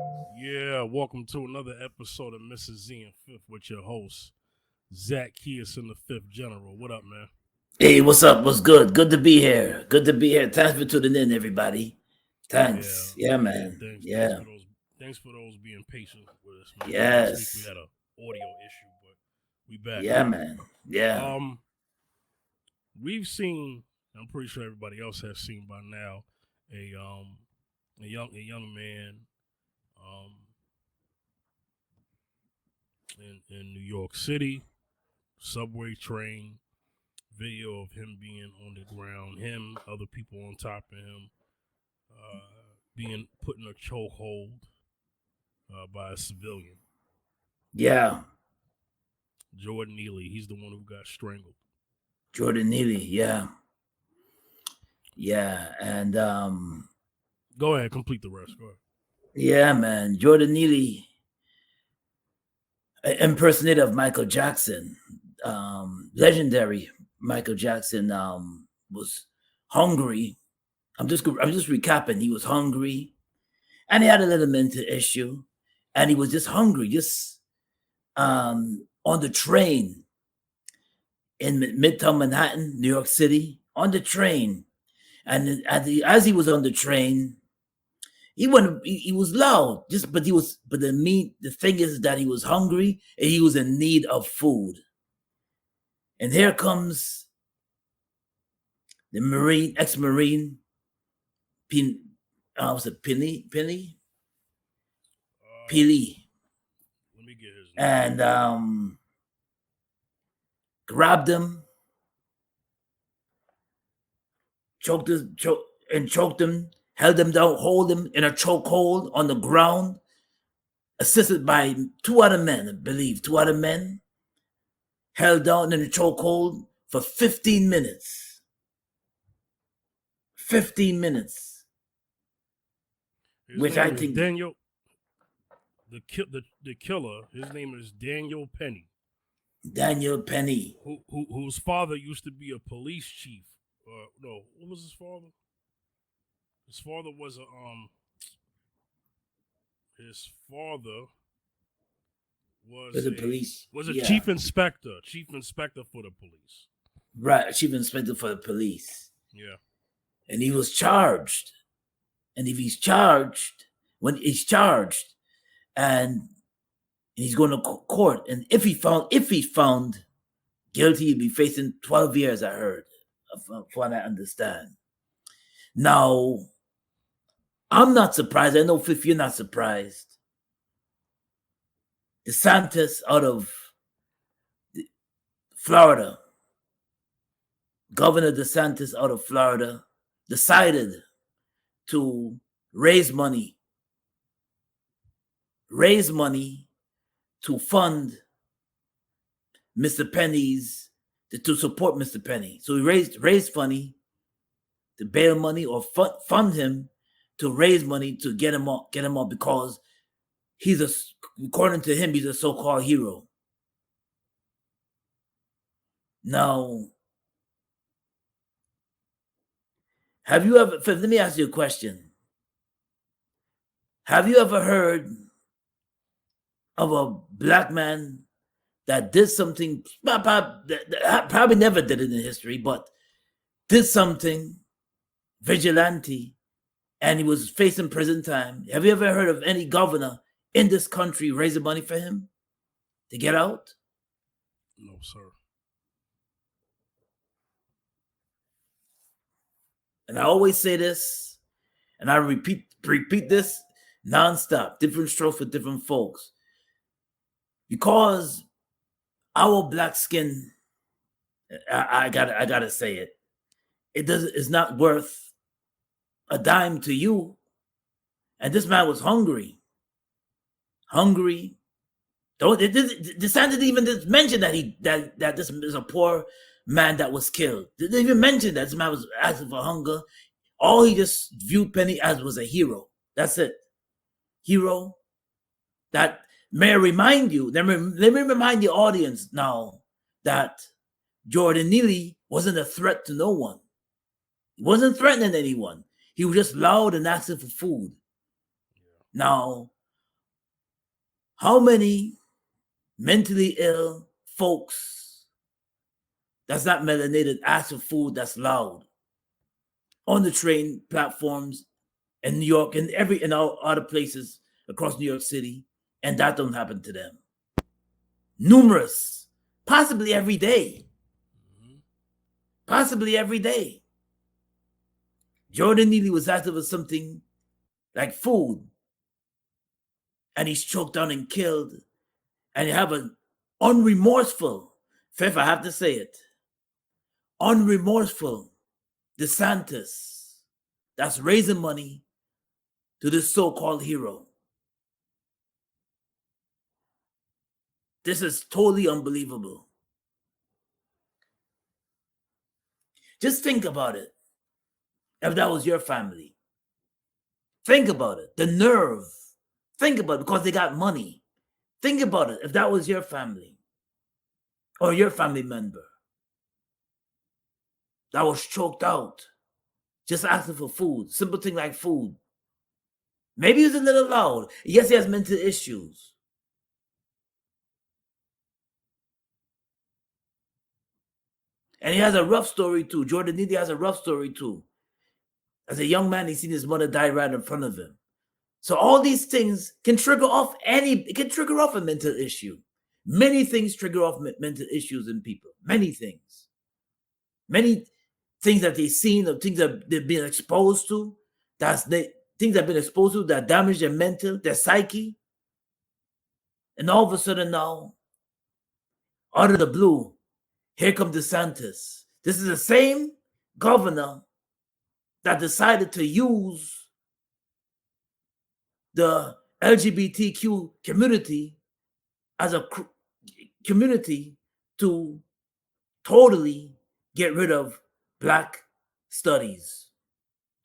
Yeah, welcome to another episode of Mrs. Z and Fifth with your host, Zach Kearson, the Fifth General. What up, man? Hey, what's up? What's good? Good to be here. Good to be here. Thanks for tuning in, everybody. Yeah, Thanks. Yeah, yeah. man. Thanks Yeah. for those. Thanks for those being patient with us, man. Last week we Yes. had a audio issue, but we back Yeah, now. man. Yeah. Um, we've seen. I'm pretty sure everybody else has seen by now a a young man um in New York City subway train video of him being on the ground, him, other people on top of him, being put in a chokehold by a civilian. Yeah. Jordan Neely, he's the one who got strangled. Jordan Neely. Yeah. Yeah. And Go ahead, complete the rest. Go ahead. yeah, man. Jordan Neely, impersonator of Michael Jackson, legendary Michael Jackson, was hungry. I'm just recapping. He was hungry, and he had a little mental issue, and he was just hungry, just on the train in Midtown Manhattan, New York City, on the train. And as he was on the train, he was loud, just but the thing is that he was hungry and he was in need of food. And here comes the ex-Marine, Pin, was it Uh, Pili, Let me get his name. and grabbed him, choked him, held him down, hold him in a chokehold on the ground, assisted by two other men, I believe, two other men, held down in a chokehold for 15 minutes. 15 minutes, His which name I is think Daniel. The killer. His name is Daniel Penny, Daniel Penny. whose father used to be a police chief. No, what was his father? His father was a His father Was was the a police? was a Yeah, chief inspector for the police. right. Chief inspector for the police, Yeah. and he was charged. And if he's charged, when he's charged, and he's going to court, and if he found guilty, he'd be facing 12 years. I heard, from what I understand. Now, I'm not surprised. I know, Fifth, you're not surprised. DeSantis out of Florida, Governor DeSantis out of Florida, decided to raise money, raise money to fund Mr. Penny's to support Mr. Penny. So he raised money to bail money or fund him to raise money to get him off because he's according to him, he's a so-called hero. Now, have you ever? Let me ask you a question. Have you ever heard of a black man that did something? Probably never did it in history, but did something vigilante, and he was facing prison time. Have you ever heard of any governor in this country raising money for him to get out? No, sir. And I always say this, and I repeat this nonstop, different strokes for different folks. Because our black skin, I gotta say it. It's not worth a dime to you. And this man was hungry. Hungry. Don't DeSantis even just mention that this is a poor man that was killed. They didn't even mention that this man was asking for hunger. All he just viewed Penny as was a hero. That's it. Hero. That may remind you. Let me remind the audience now that Jordan Neely wasn't a threat to no one. He wasn't threatening anyone. He was just loud and asking for food. Now, How many mentally ill folks that's not melanated ask for food that's loud on the train platforms in New York and in all other places across New York City, and that don't happen to them? Numerous, possibly every day, Mm-hmm. possibly every day. Jordan Neely was asked for something like food, and he's choked down and killed, and you have an unremorseful, Fifth, I have to say it, unremorseful DeSantis that's raising money to this so-called hero. This is totally unbelievable. Just think about it. If that was your family, think about it. The nerve. Think about it, because they got money. Think about it. If that was your family or your family member that was choked out, just asking for food, simple thing like food. Maybe he's a little loud. Yes, he has mental issues. And he has a rough story too. Jordan Neely has a rough story too. As a young man, he's seen his mother die right in front of him. So all these things can trigger off a mental issue. Many things trigger off mental issues in people. Many things. Many things that they've seen or things that they've been exposed to. Things they've been exposed to that damage their mental, their psyche. And all of a sudden now, out of the blue, here comes DeSantis. This is the same governor that decided to use the LGBTQ community as a community to totally get rid of Black studies.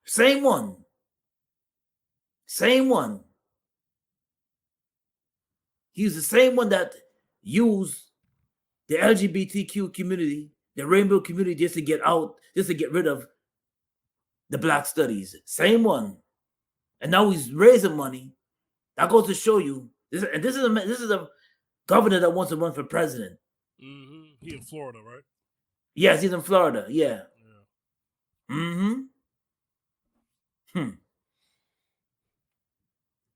Same one. Same one. He's the same one that used the LGBTQ community, the rainbow community, just to get rid of the Black studies. Same one. And now he's raising money. That goes to show you. This is a governor that wants to run for president. Mm-hmm. He in Florida, right? Yes, he's in Florida. Yeah. Yeah. Mm-hmm.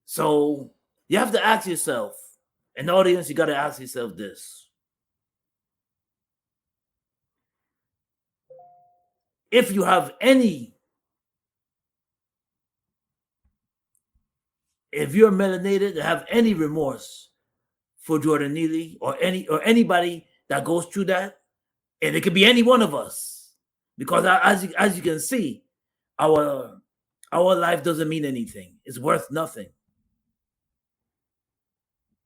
So you have to ask yourself, an audience, you got to ask yourself this. If you have if you're melanated, have any remorse for Jordan Neely or anybody that goes through that, and it could be any one of us, because as you can see, our life doesn't mean anything. It's worth nothing.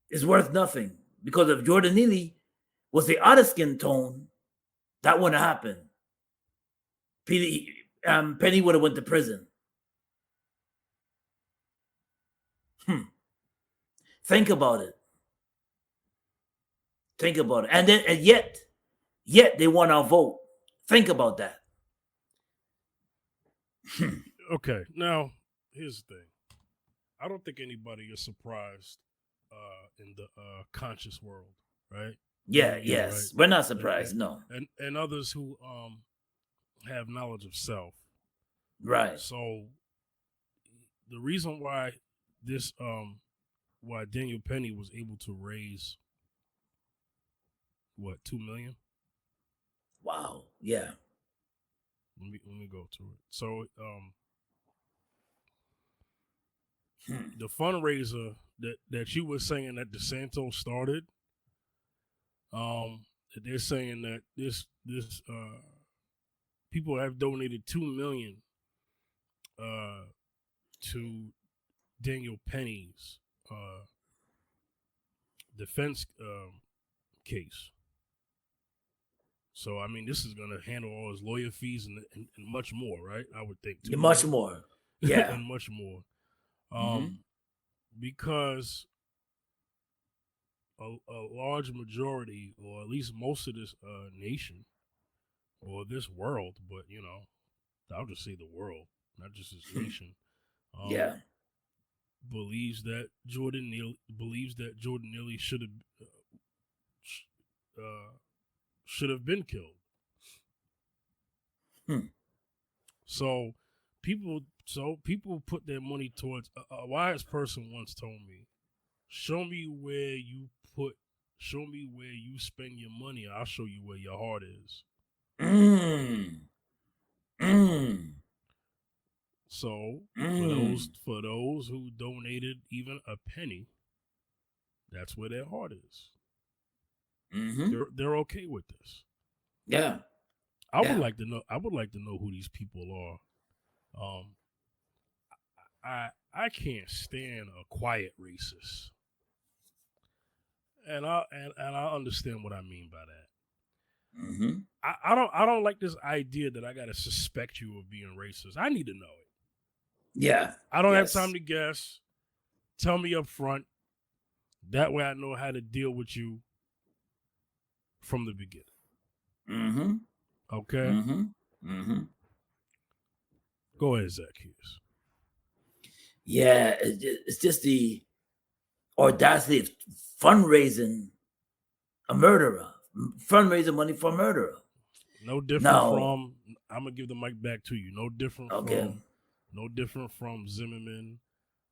It's worth nothing, because if Jordan Neely was the other skin tone, that wouldn't happen. Penny would have went to prison. Think about it. Think about it. And yet they want our vote. Think about that. Okay, now here's the thing. I don't think anybody is surprised in the conscious world, right? Yeah, yes. Right? We're not surprised, no. And others who have knowledge of self. Right. So the reason why why Daniel Penny was able to raise what, 2 million? Wow. Yeah. Let me go to it. So the fundraiser that you were saying that DeSantis started, they're saying that this people have donated 2 million to Daniel Penny's defense case. So I mean, this is going to handle all his lawyer fees and much more, right? I would think. Much more. Yeah. And much more. Because a large majority, or at least most of this nation, or this world, but I'll just say the world, not just this nation. Yeah. believes that Jordan Neely uh, should have been killed. Hmm. So people put their money towards. A wise person once told me, "Show me where you put. Show me where you spend your money. I'll show you where your heart is." Mm. Mm. So Mm. for those who donated even a penny, that's where their heart is. Mm-hmm. They're okay with this. Yeah. I would Yeah. like to know. I would like to know who these people are. Um, I can't stand a quiet racist, and I understand what I mean by that. Mm-hmm. I don't like this idea that I gotta suspect you of being racist. I need to know it. Yeah. I don't have time Yes. to guess. Tell me up front. That way I know how to deal with you from the beginning. Mm-hmm. Okay? Mm-hmm. Mm-hmm. Go ahead, Zacchaeus. Yeah. It's just the audacity of fundraising a murderer, fundraising money for a murderer. No different No. from I'm gonna give the mic back to you. Okay. No different from Zimmerman.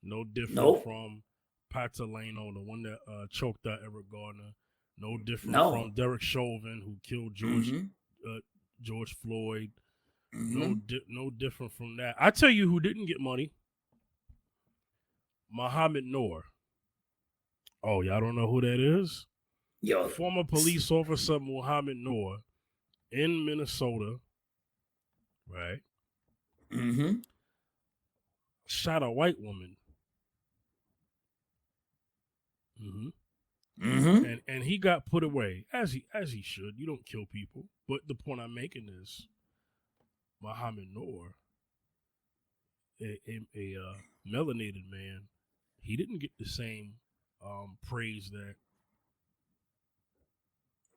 No different Nope. from Patalano, the one that choked out Eric Gardner. No different No. from Derek Chauvin, who killed Mm-hmm. uh, George Floyd. Mm-hmm. No different from that. I tell you who didn't get money. Muhammad Noor. Oh, y'all don't know who that is? Yo. Former police officer Muhammad Noor in Minnesota, right? Mm-hmm. Shot a white woman. Mm-hmm. Mm-hmm. And he got put away as he should. You don't kill people. But the point I'm making is Muhammad Noor, a melanated man, he didn't get the same praise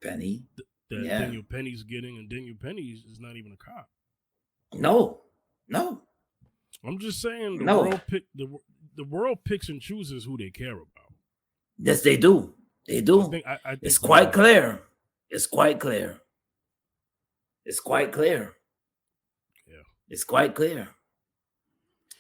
Penny. that Yeah. Daniel Penny's getting, and Daniel Penny is not even a cop. No. No. I'm just saying No. the world picks and chooses who they care about. Yes, they do. They do. I It's think we quite know that. clear. It's quite clear. It's quite clear. Yeah. It's quite clear.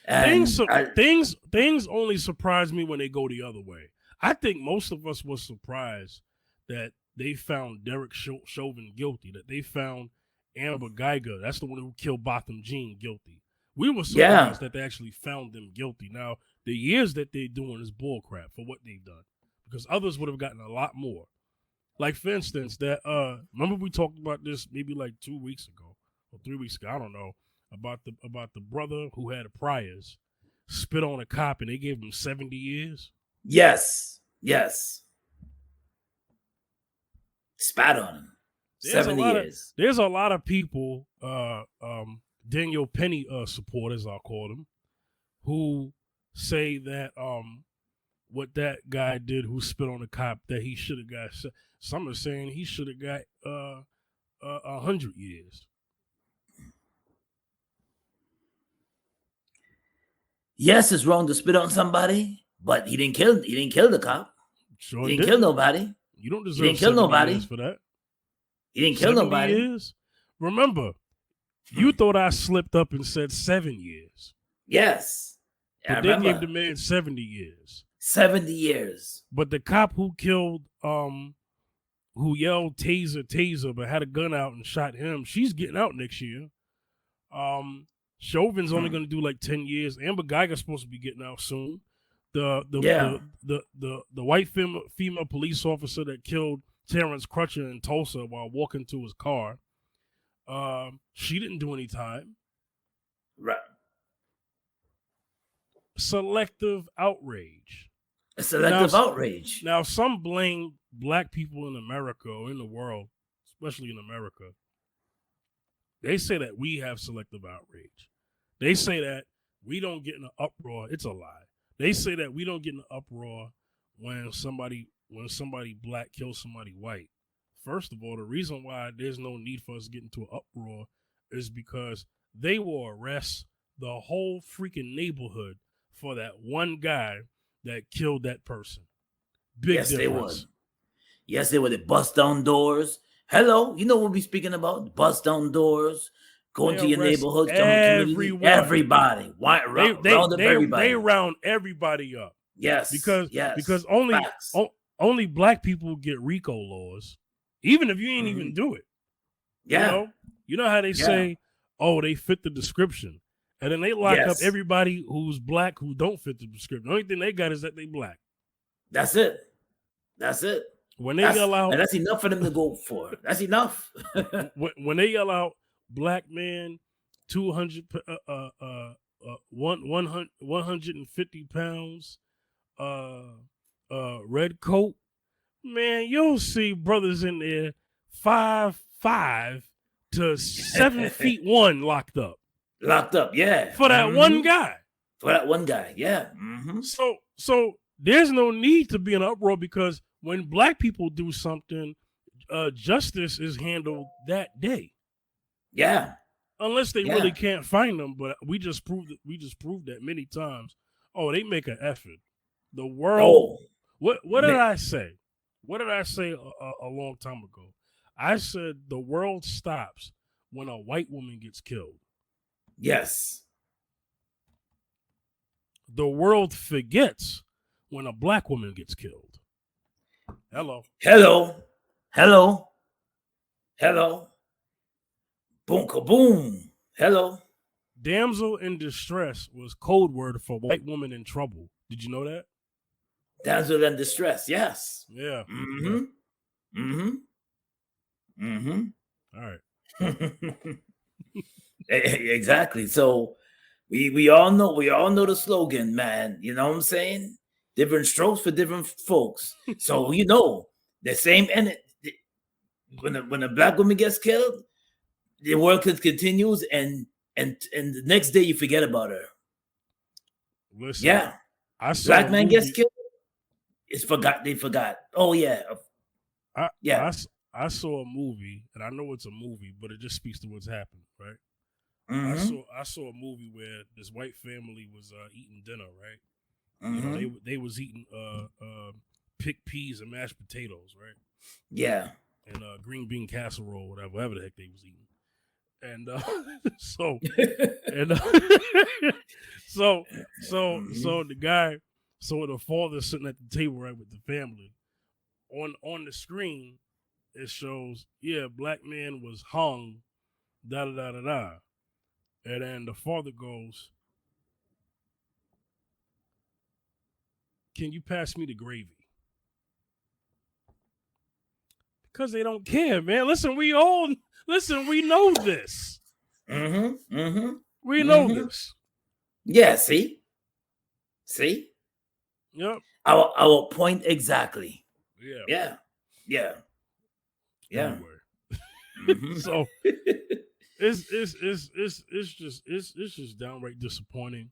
Things And things only surprise me when they go the other way. I think most of us were surprised that they found Derek Chauvin guilty, that they found Amber Geiger, that's the one who killed Botham Jean, guilty. We were yeah. surprised that they actually found them guilty. Now, the years that they're doing is bullcrap for what they've done, because others would have gotten a lot more. Like, for instance, that remember we talked about this maybe like 2 weeks ago or 3 weeks ago, I don't know, about the brother who had a priors spit on a cop and they gave him 70 years. Yes. Yes. Spat on him. There's 70 years. There's a lot of people, Daniel Penny supporters, I'll call them, who say that what that guy did who spit on a cop, that he should have got. Some are saying he should have got 100 years. Yes, it's wrong to spit on somebody, but he didn't kill the cop. Sure He didn't kill nobody. You don't He deserve didn't kill 70 nobody. years for that. He didn't kill 70 nobody. years? Remember, you thought I slipped up and said 7 years. Yes. But I they remember. gave the man 70 years. 70 years. But the cop who killed, who yelled taser, taser, but had a gun out and shot him, she's getting out next year. Chauvin's only going to do like 10 years. Amber Geiger's supposed to be getting out soon. The white female police officer that killed Terrence Crutcher in Tulsa while walking to his car, she didn't do any time. Right. Selective outrage. A selective outrage. Now, some blame black people in America or in the world, especially in America. They say that we have selective outrage. They say that we don't get in an uproar. It's a lie. They say that we don't get in an uproar when somebody black kills somebody white. First of all, the reason why there's no need for us to get into an uproar is because they will arrest the whole freaking neighborhood for that one guy that killed that person. Big yes, difference. they would. Yes, they would. They bust down doors. Hello, you know what we're speaking about? Bust down doors, go into your neighborhood, community, everybody. Why round up everybody? They round everybody up. Yes, because only black people get RICO laws, even if you ain't even do it. Yeah, you know how they say, oh, they fit the description, and then they lock up everybody who's black who don't fit the description. The only thing they got is that they black. That's it. When they yell out, and that's enough for them to go for. That's enough. when they yell out, black man, 150 pounds, red coat, man, you'll see brothers in there 5'5" to 7 feet 1 locked up, yeah, for that one guy. Yeah. So there's no need to be an uproar, because when black people do something, justice is handled that day. Yeah. Unless they really can't find them, but we just proved that many times. Oh, they make an effort. The world. What did I say? What did I say a long time ago? I said the world stops when a white woman gets killed. Yes. The world forgets when a black woman gets killed. Hello. Boom, kaboom. Hello. Damsel in distress was code word for white woman in trouble. Did you know that? Damsel in distress. Yes. Yeah. All right. Exactly. So we all know the slogan, man. You know what I'm saying? Different strokes for different folks. So the same, and when a black woman gets killed, the world continues, and the next day you forget about her. Listen, yeah, black man gets killed, it's forgot. They forgot. Oh yeah, I saw a movie, and I know it's a movie, but it just speaks to what's happened, right? I saw a movie where this white family was eating dinner, right? They was eating picked peas and mashed potatoes, right? Yeah. And green bean casserole, whatever the heck they was eating. And so the father's sitting at the table, right, with the family. On the screen, it shows, black man was hung, da da da da da. And then the father goes, "Can you pass me the gravy?" Because they don't care, man. Listen, we know this. We know this. Yeah, see? Yep. Our point exactly. Yeah. Anyway. So it's just downright disappointing.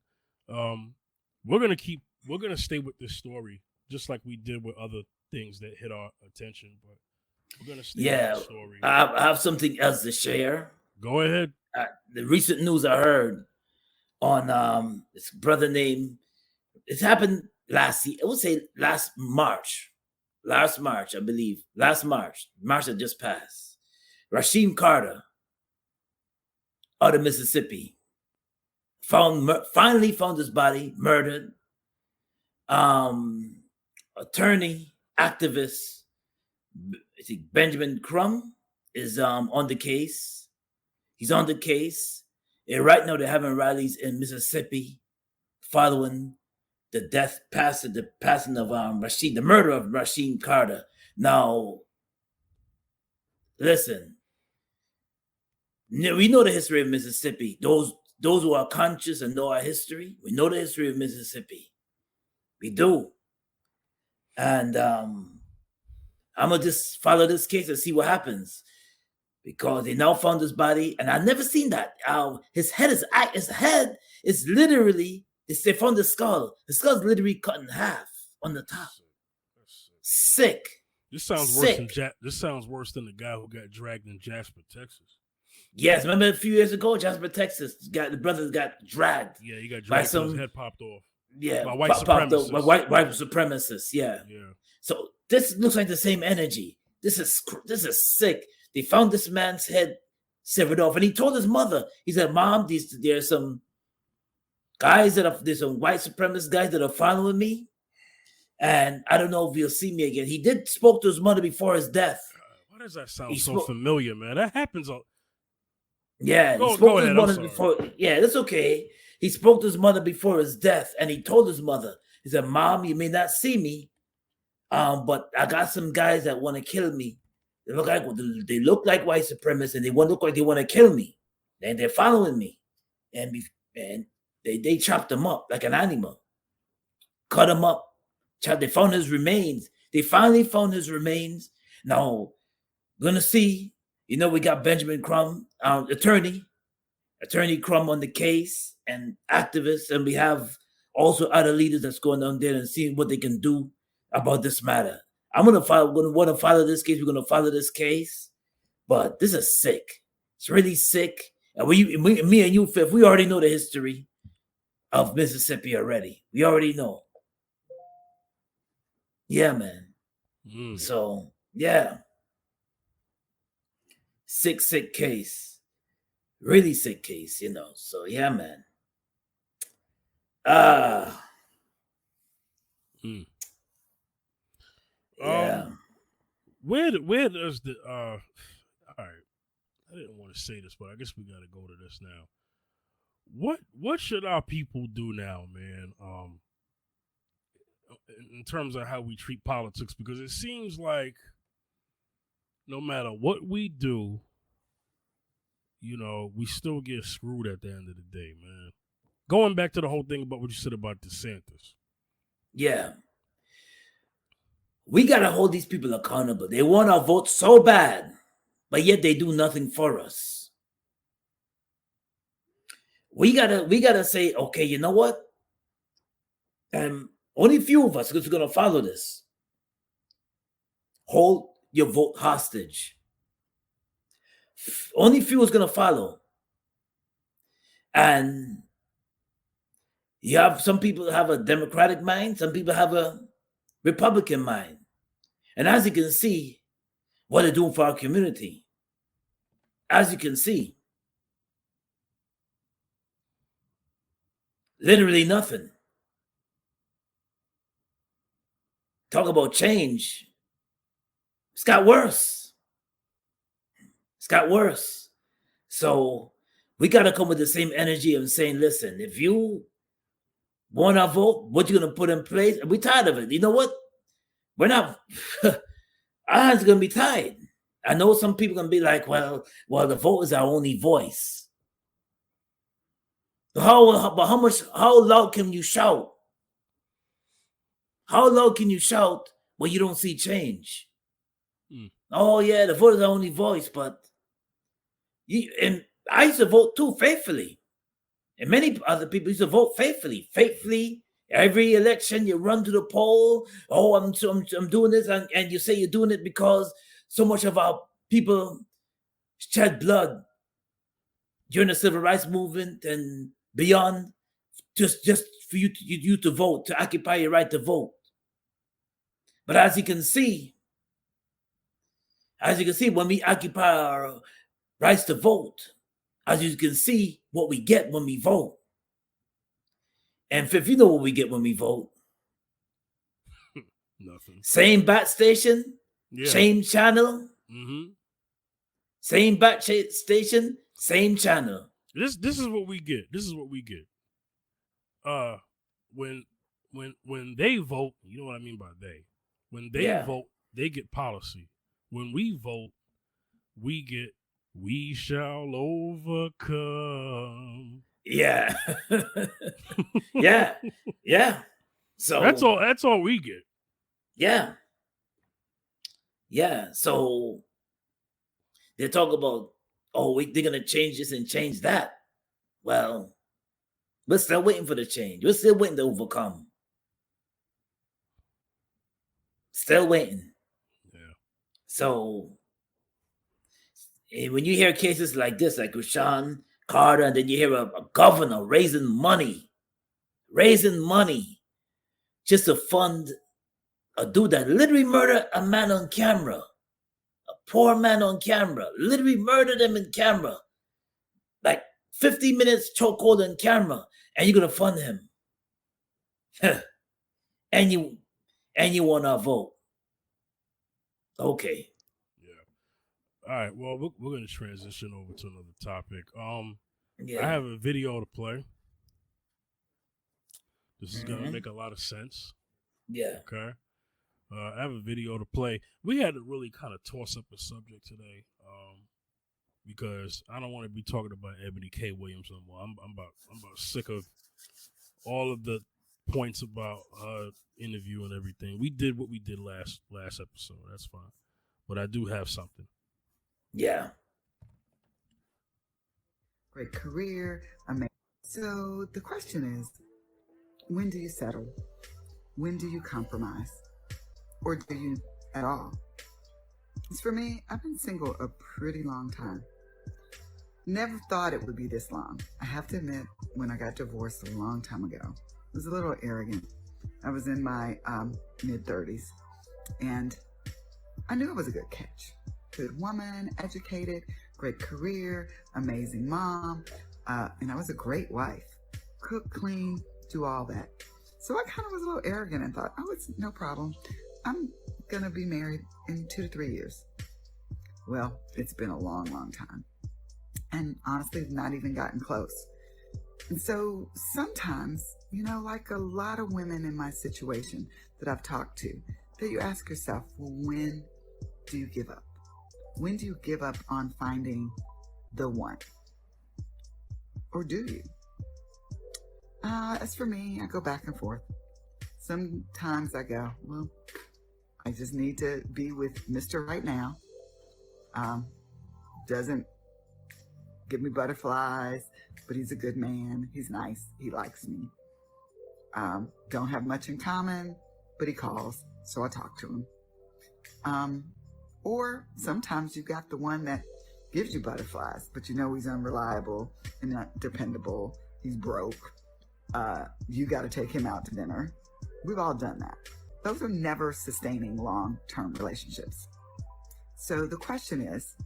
We're gonna stay with this story just like we did with other things that hit our attention, but we're gonna stay with the story. I have something else to share. Go ahead. The recent news I heard on this brother named, it happened last March, I believe. March that just passed. Rasheem Carter out of Mississippi finally found his body murdered. Attorney, activist, I think Benjamin Crumb is on the case. He's on the case. And right now they're having rallies in Mississippi following the passing of the murder of Rasheem Carter. Now, listen, we know the history of Mississippi. Those who are conscious and know our history, we know the history of Mississippi. We do. And I'm gonna just follow this case and see what happens, because they now found his body, and I've never seen that. His head is literally. They found the skull. The skull's literally cut in half on the top. Sick. This sounds worse than the guy who got dragged in Jasper, Texas. Yes, remember a few years ago, Jasper, Texas, the brothers got dragged. Yeah, he got dragged. His head popped off. Yeah, by white popped up by supremacists. white supremacists. Yeah. Yeah. So this looks like the same energy. This is sick. They found this man's head severed off, and he told his mother. He said, "Mom, there's some there's some white supremacist guys that are following me, and I don't know if you'll see me again." He did spoke to his mother before his death. Why does that sound so familiar, man? That happens. Yeah, he spoke to his mother before. Yeah, that's okay. He spoke to his mother before his death, and he told his mother, he said, "Mom, you may not see me, but I got some guys that want to kill me. They look like white supremacists, and they look like they want to kill me. And they're following me, and they chopped him up like an animal, cut him up. They found his remains. They finally found his remains. Now, gonna see. You know, we got Benjamin Crumb, attorney Crumb on the case, and activists, and we have also other leaders that's going down there and seeing what they can do about this matter. We're gonna want to follow this case. We're gonna follow this case, but this is sick. It's really sick. And me and you, Fifth, we already know the history of Mississippi already. We already know. Yeah, man. So yeah. Sick case. Really sick case, you know. So yeah, man. Yeah. Where does the all right. I didn't want to say this, but I guess we gotta go to this now. What should our people do now, man? In terms of how we treat politics, because it seems like no matter what we do, you know, we still get screwed at the end of the day, man. Going back to the whole thing about what you said about DeSantis. Yeah. We got to hold these people accountable. They want our vote so bad, but yet they do nothing for us. We gotta say, okay, you know what? Only a few of us is going to follow this. Hold your vote hostage. Only few is going to follow. And you have some people have a Democratic mind, some people have a Republican mind. And as you can see, what they're doing for our community. As you can see, literally nothing. Talk about change. It's got worse. It's got worse. So we got to come with the same energy of saying, listen, if you want our vote, what you going to put in place? And we're tired of it. You know what? We're not, our hands are going to be tied. I know some people are going to be like, well, the vote is our only voice. But how loud can you shout? How loud can you shout when you don't see change? Oh yeah, the vote is our only voice, but and I used to vote too faithfully. And many other people used to vote faithfully. Every election you run to the poll. Oh, I'm doing this, and you say you're doing it because so much of our people shed blood during the civil rights movement and beyond, just for you to vote, to occupy your right to vote. But as you can see, when we occupy our rights to vote, as you can see what we get when we vote. And if you know what we get when we vote. Nothing. Same bat station, same channel. Same bat station, same channel. This is what we get. This is what we get. When they vote, you know what I mean by they. When they vote, they get policy. When we vote, we get "We shall overcome." Yeah. yeah. So that's all we get. Yeah. Yeah. So they talk about, they're gonna change this and change that. Well, we're still waiting for the change. We're still waiting to overcome. Still waiting. Yeah. So when you hear cases like this, like Rashawn Carter, and then you hear a governor raising money raising money just to fund a dude that literally murdered a man on camera, a poor man on camera, literally murdered him in camera, like 50 minutes chokehold on camera, and you're gonna fund him, and you want our vote. Okay. Yeah. All right. Well, we're going to transition over to another topic. Yeah. I have a video to play. This is going to make a lot of sense. Yeah. Okay. I have a video to play. We had to really kind of toss up a subject today, because I don't want to be talking about Ebony K. Williams anymore. I'm about sick of all of the points about interview and everything. We did what we did last episode. That's fine, but I do have something. Yeah. Great career, amazing. So the question is, when do you settle? When do you compromise? Or do you at all? As for me, I've been single a pretty long time. Never thought it would be this long. I have to admit, when I got divorced a long time ago, I was a little arrogant. I was in my mid-30s, and I knew I was a good catch. Good woman, educated, great career, amazing mom, and I was a great wife. Cook, clean, do all that. So I kind of was a little arrogant and thought, oh, it's no problem. I'm going to be married in 2 to 3 years. Well, it's been a long, long time. And honestly, not even gotten close. And so sometimes, like a lot of women in my situation that I've talked to, that you ask yourself, well, when do you give up? When do you give up on finding the one? Or do you? As for me, I go back and forth. Sometimes I go, well, I just need to be with Mr. Right Now. Doesn't give me butterflies, but he's a good man. He's nice. He likes me. Don't have much in common, but he calls, so I talk to him. Or sometimes you got the one that gives you butterflies, but he's unreliable and not dependable. He's broke. You got to take him out to dinner. We've all done that. Those are never sustaining long-term relationships. So the question is,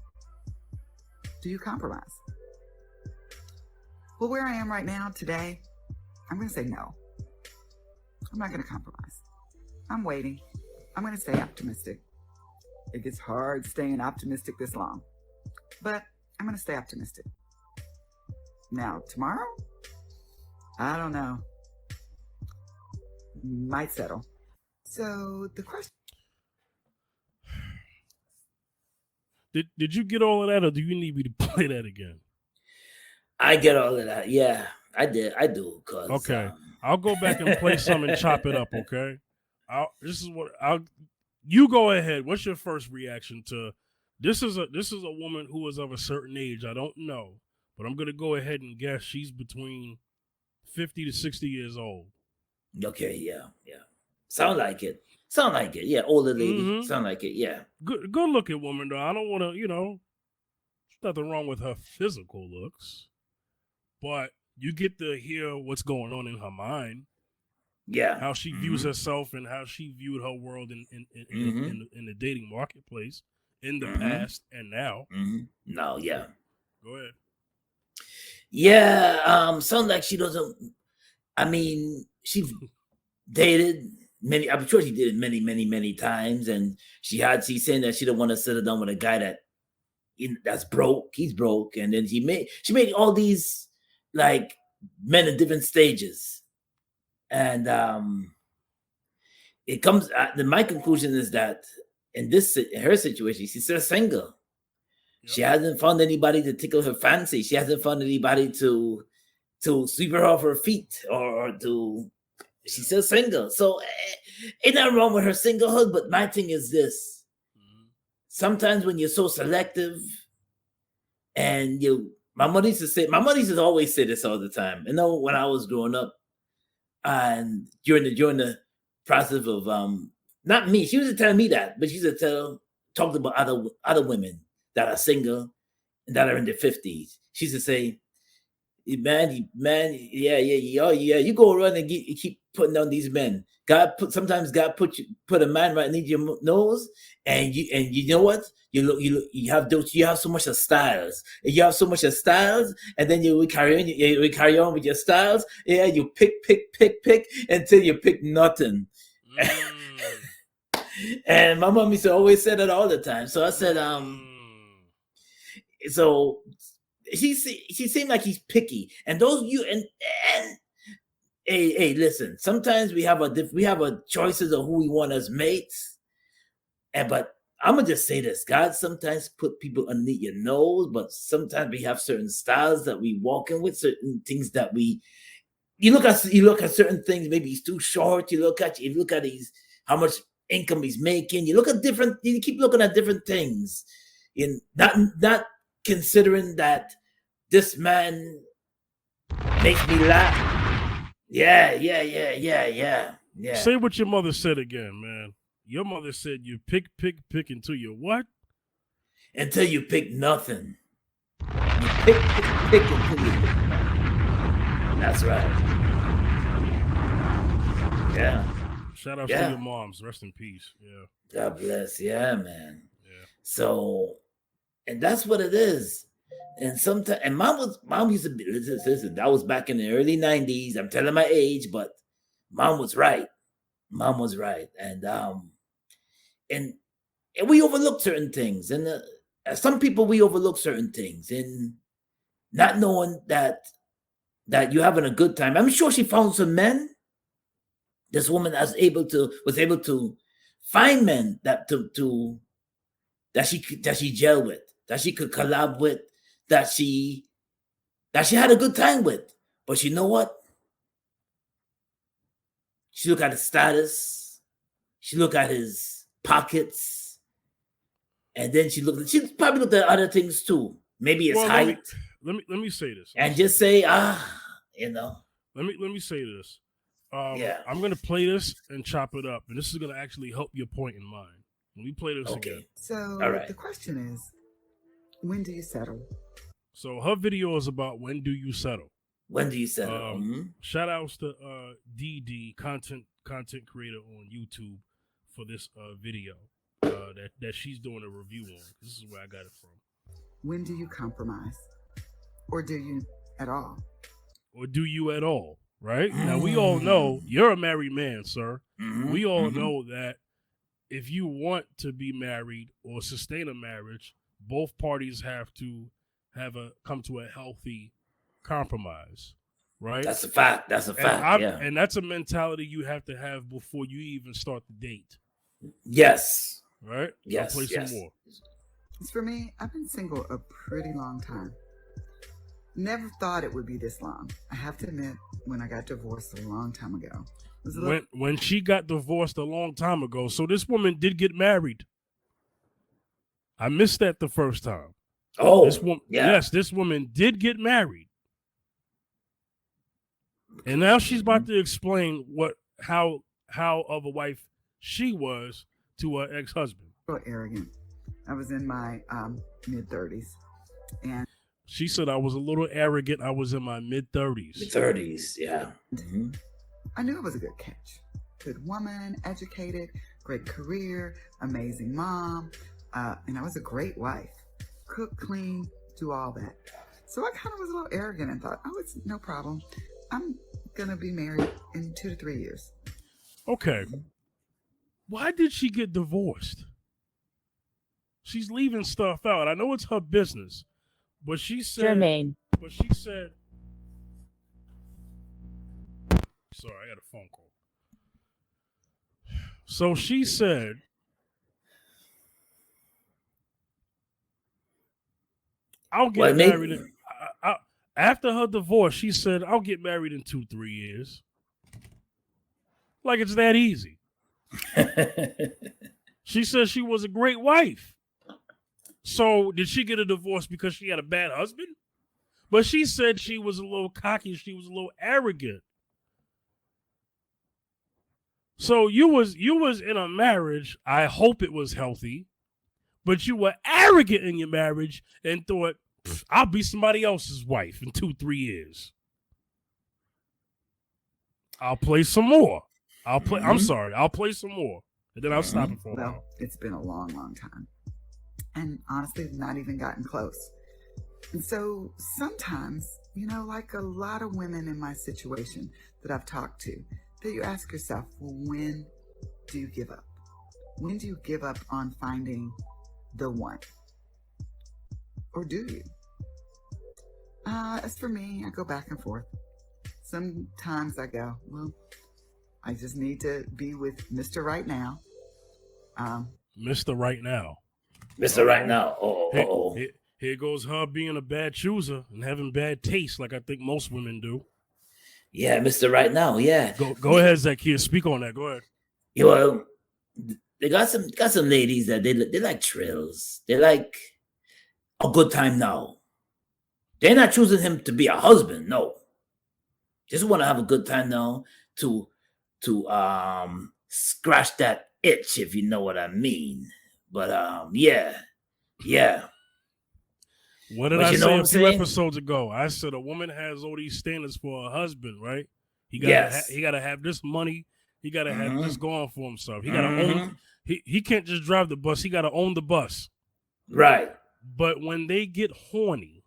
do you compromise? Well, where I am right now today, I'm going to say no. I'm not going to compromise. I'm waiting. I'm going to stay optimistic. It gets hard staying optimistic this long, but I'm going to stay optimistic. Now, tomorrow, I don't know. Might settle. So the question. Did you get all of that, or do you need me to play that again? I get all of that. Yeah, I did. I do. Okay, I'll go back and play some and chop it up. Okay, you go ahead. What's your first reaction to this? Is a woman who is of a certain age. I don't know, but I'm gonna go ahead and guess she's between 50 to 60 years old. Okay, yeah. Sound like it. Yeah, older lady. Mm-hmm. Sound like it. Yeah. Good looking woman though. I don't want to. There's nothing wrong with her physical looks, but you get to hear what's going on in her mind. Yeah. How she views herself and how she viewed her world in the dating marketplace in the past and now. No, yeah. Go ahead. Yeah, sounds like she doesn't. I mean, she dated many. I'm sure she did it many, many, many times, and she's saying that she don't want to settle down with a guy that's broke. He's broke, and then she made all these like men in different stages, and it comes. My conclusion is that in her situation, she's still single. Yep. She hasn't found anybody to tickle her fancy. She hasn't found anybody to sweep her off her feet or to. She's still single, so ain't nothing wrong with her singlehood. But my thing is this: sometimes when you're so selective, and my mother used to always say this all the time. When I was growing up, and during the process of not me, she used to tell me that, but she used to talk about other women that are single and that are in their 50s. She used to say, Yeah. You go around and you keep putting on these men. Sometimes God put a man right underneath your nose, and you know what? You have so much of styles. You have so much of styles, and then you will carry on with your styles. Yeah, you pick until you pick nothing. And my mom used to always say that all the time. So I said, so she seemed like he's picky, and hey, listen. Sometimes we have a choices of who we want as mates, but I'm gonna just say this: God sometimes put people underneath your nose, but sometimes we have certain styles that we walk in with, certain things that you look at certain things. Maybe he's too short. You look at how much income he's making. You keep looking at different things, in not considering that this man makes me laugh. Yeah. Say what your mother said again, man. Your mother said you pick until you what? Until you pick nothing. You pick until you pick nothing. That's right. Yeah. Shout out to your moms. Rest in peace. Yeah. God bless. Yeah, man. Yeah. So, and that's what it is. And sometimes, and mom used to be, listen, that was back in the early 90s. I'm telling my age, but mom was right. And we overlook certain things. And some people, we overlook certain things, and not knowing that you're having a good time. I'm sure she found some men. This woman was able to find men that she gel with, that she could collab with, that she had a good time with. But you know what? She looked at his status, she looked at his pockets, and then she probably looked at other things too. Maybe his height. Let me say this. And just say, you know. Let me say this. I'm gonna play this and chop it up, and this is gonna actually help your point in mind. When we play this again. So the question is, when do you settle? So her video is about when do you settle. When do you settle? Shout outs to DD, content creator on YouTube, for this video that she's doing a review on. This is where I got it from. When do you compromise? Or do you at all? Right? Now, we all know you're a married man, sir. We all know that if you want to be married or sustain a marriage, both parties have to come to a healthy compromise, right? That's a fact. And that's a mentality you have to have before you even start the date. Yes. Right? Yes. I'll play some more. For me, I've been single a pretty long time. Never thought it would be this long. I have to admit, when I got divorced a long time ago. When she got divorced a long time ago, so this woman did get married. I missed that the first time. Oh, yes, this woman did get married. And now she's about to explain how of a wife she was to her ex-husband. So arrogant. I was in my mid-30s. And she said I was a little arrogant. I was in my mid-30s. Mid-30s, yeah. I knew it was a good catch. Good woman, educated, great career, amazing mom, and I was a great wife. Cook, clean, do all that. So I kind of was a little arrogant and thought, it's no problem. I'm going to be married in 2 to 3 years. Okay. Why did she get divorced? She's leaving stuff out. I know it's her business, but she said... Jermaine. But she said... Sorry, I got a phone call. So she said... I'll get married. After her divorce, she said, I'll get married in 2-3 years. Like it's that easy. She said she was a great wife. So did she get a divorce because she had a bad husband? But she said she was a little cocky. She was a little arrogant. So you was in a marriage. I hope it was healthy. But you were arrogant in your marriage and thought I'll be somebody else's wife in 2-3 years. I'll play some more. I'm sorry. I'll play some more. And then I'll stop it for a while. It's been a long, long time. And honestly, not even gotten close. And so sometimes, like a lot of women in my situation that I've talked to, that you ask yourself, well, when do you give up? When do you give up on finding the one? Or do you? As for me, I go back and forth. Sometimes I go, well, I just need to be with Mr. Right Now. Mr. Right Now. Mr. Right Now. Here goes her being a bad chooser and having bad taste, like I think most women do. Yeah, Mr. Right Now. Yeah. Go ahead, Zacchaeus. Speak on that. Go ahead. Well, they got some ladies that they like trills. They like a good time now. They're not choosing him to be a husband. No. Just want to have a good time now to scratch that itch, if you know what I mean. But yeah. What did I say a few episodes ago? I said a woman has all these standards for a husband, right? He gotta have this money. He gotta have this going for himself. He gotta own. He can't just drive the bus. He gotta own the bus. Right. But when they get horny,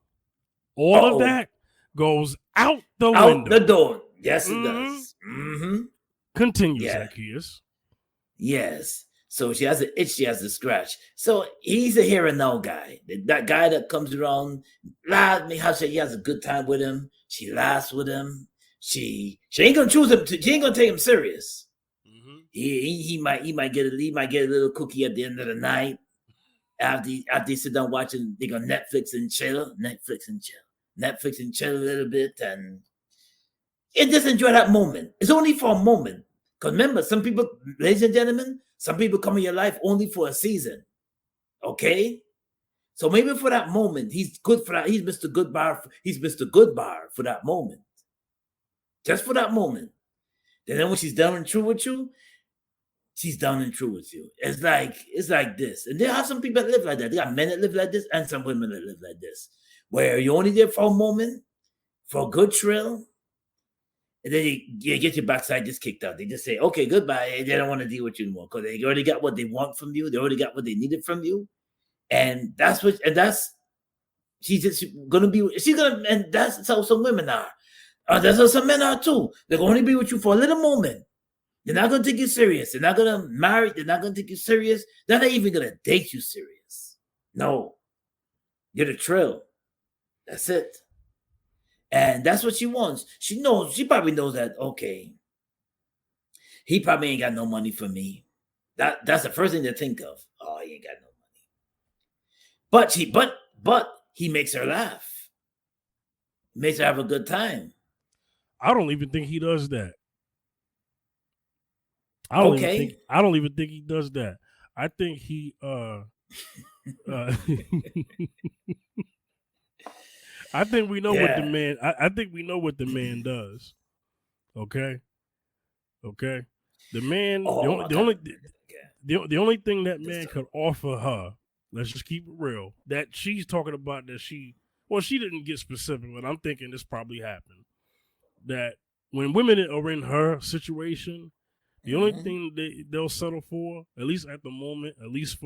all of that goes out the window. Out the door. Yes, it does. Mm-hmm. Continue, Zacchaeus. Yes. So she has an itch, she has a scratch. So he's a here and now guy. That guy that comes around, he has a good time with him. She laughs with him. She ain't gonna choose him. She ain't gonna take him serious. Mm-hmm. He might get a little cookie at the end of the night. After they sit down watching, they go Netflix and chill a little bit, and just enjoy that moment. It's only for a moment. Because remember, some people, ladies and gentlemen, some people come in your life only for a season. Okay? So maybe for that moment, he's good for that. He's Mr. Goodbar. He's Mr. Goodbar for that moment. Just for that moment. Then when she's done and true with you, she's done and true with you. It's like this. And there are some people that live like that. There are men that live like this and some women that live like this. Where you're only there for a moment, for a good thrill, and then you get your backside just kicked out. They just say, okay, goodbye. They don't want to deal with you anymore because they already got what they want from you. They already got what they needed from you. And that's how some women are. That's how some men are too. They're going to be with you for a little moment. They're not going to take you serious. They're not going to marry. They're not going to take you serious. They're not even going to date you serious. No. You're the thrill. That's it. And that's what she wants. She probably knows that, okay, he probably ain't got no money for me. That's the first thing to think of. Oh, he ain't got no money. But he makes her laugh. He makes her have a good time. I don't even think he does that. I don't even think he does that. I think he I think we know what the man. I think we know what the man does. Okay. The man. The only thing that man could offer her. Let's just keep it real. That she's talking about that she didn't get specific, but I'm thinking this probably happened. That when women are in her situation, the only thing they'll settle for, at least at the moment, at least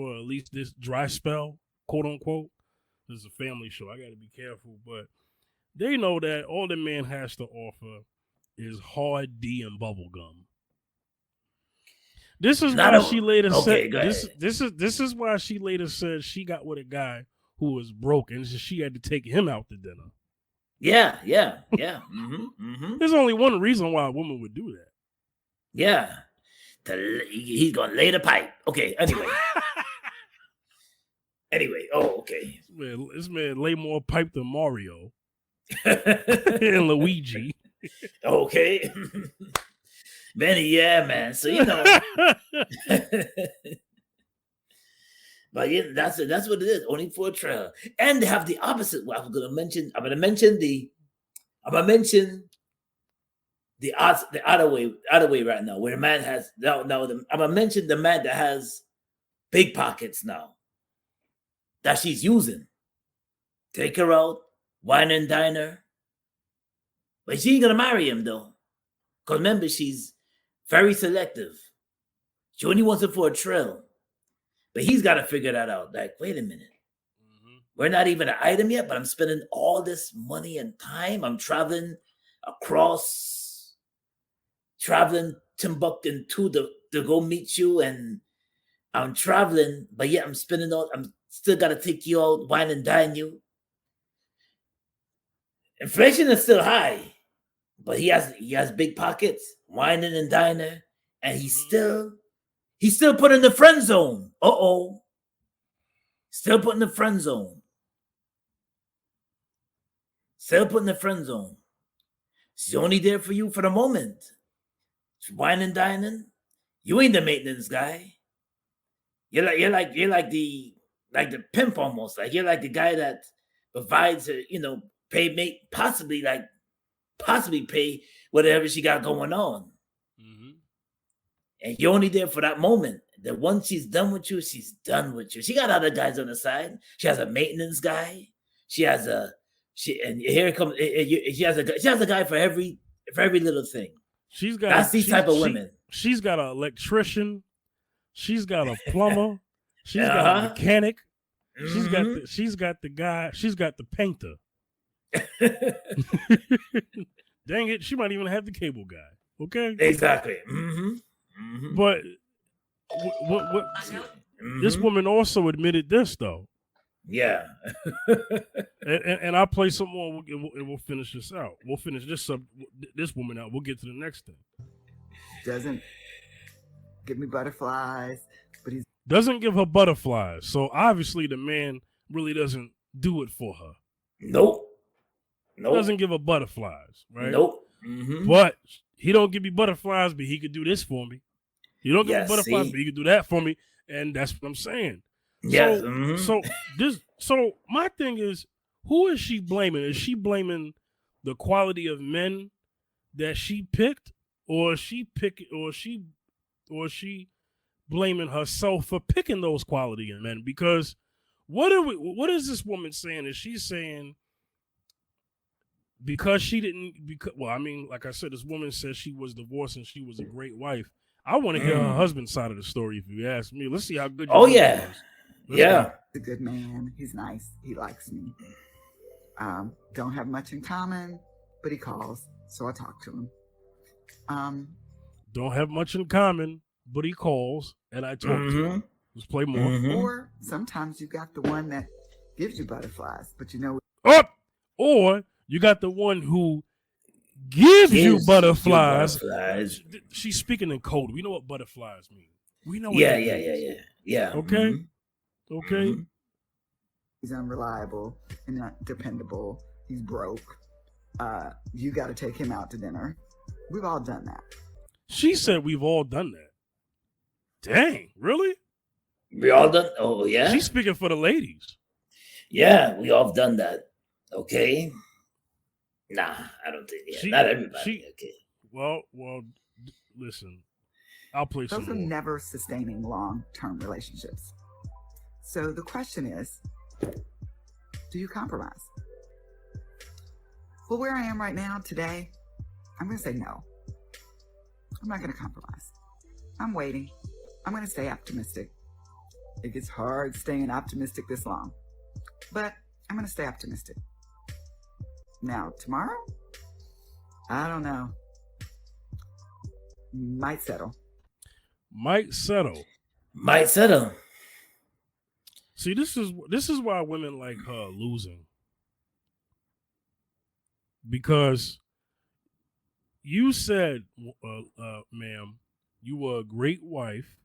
this dry spell, quote unquote. This is a family show. I got to be careful, but they know that all the man has to offer is hard D and bubble gum. This is why she later said. This is why she later said she got with a guy who was broke, and she had to take him out to dinner. Yeah. There's only one reason why a woman would do that. Yeah, he's gonna lay the pipe. Okay. Anyway. Okay. This man lay more pipe than Mario and Luigi. Okay. Benny, yeah, man. So but yeah, that's what it is. Only for a trail, and they have the opposite. Well, I'm gonna mention the other way right now, where the man has I'm gonna mention the man that has big pockets now that she's using. take her out, wine and dine her. But she ain't gonna marry him though. Because remember, she's very selective. She only wants it for a thrill. But he's got to figure that out. Like, wait a minute. We're not even an item yet, but I'm spending all this money and time. I'm traveling Timbuktu to go meet you, and I'm traveling, but yet I'm still got to take you out, wine and dine you. Inflation is still high, but he has big pockets, whining and dining, and he's still put in the friend zone. Still put in the friend zone. Still put in the friend zone. She's only there for you for the moment. She's wine and dining. You ain't the maintenance guy. You're like the pimp almost. Like you're like the guy that provides her, possibly pay whatever she got going on. Mm-hmm. And you're only there for that moment. That once she's done with you, she's done with you. She got other guys on the side. She has a maintenance guy. She has a guy for every little thing. That's these type of women. She's got an electrician. She's got a plumber. She's got a mechanic. Mm-hmm. She's got the guy. She's got the painter. Dang it! She might even have the cable guy. Okay. Exactly. Mm-hmm. Mm-hmm. But what this woman also admitted this though. Yeah. and I'll play some more and we'll finish this out. We'll finish this woman out. We'll get to the next thing. Doesn't give me butterflies, but he doesn't give her butterflies. So obviously the man really doesn't do it for her. Nope. Doesn't give her butterflies, right? Nope. Mm-hmm. But he don't give me butterflies, but he could do this for me. You don't give me butterflies, but he could do that for me. And that's what I'm saying. Yes. So my thing is, who is she blaming? Is she blaming the quality of men that she picked, or is she blaming herself for picking those quality men? Because what is this woman saying? Is she saying because she didn't? Like I said, this woman says she was divorced and she was a great wife. I want to hear her husband's side of the story. If you ask me, let's see how good. Oh yeah. Yeah, he's a good man. He's nice. He likes me. Don't have much in common, but he calls, so I talk to him. Don't have much in common, but he calls, and I talk to him. Let's play more. Mm-hmm. Or sometimes you got the one that gives you butterflies, but or you got the one who gives you butterflies. She's speaking in code. We know what butterflies mean. We know. Yeah. Okay. Mm-hmm. Okay. Mm-hmm. He's unreliable and not dependable. He's broke. You got to take him out to dinner. We've all done that. She said we've all done that. Dang, really? We all done? Oh, yeah? She's speaking for the ladies. Yeah, we all done that. Okay. Nah, I don't think. Yeah, not everybody. Okay. Well, listen. I'll play some more. Those are never sustaining long-term relationships. So the question is, do you compromise? Well, where I am right now today, I'm going to say no. I'm not going to compromise. I'm waiting. I'm going to stay optimistic. It gets hard staying optimistic this long, but I'm going to stay optimistic. Now, tomorrow, I don't know. Might settle. See, this is why women like her losing. Because you said, ma'am, you were a great wife.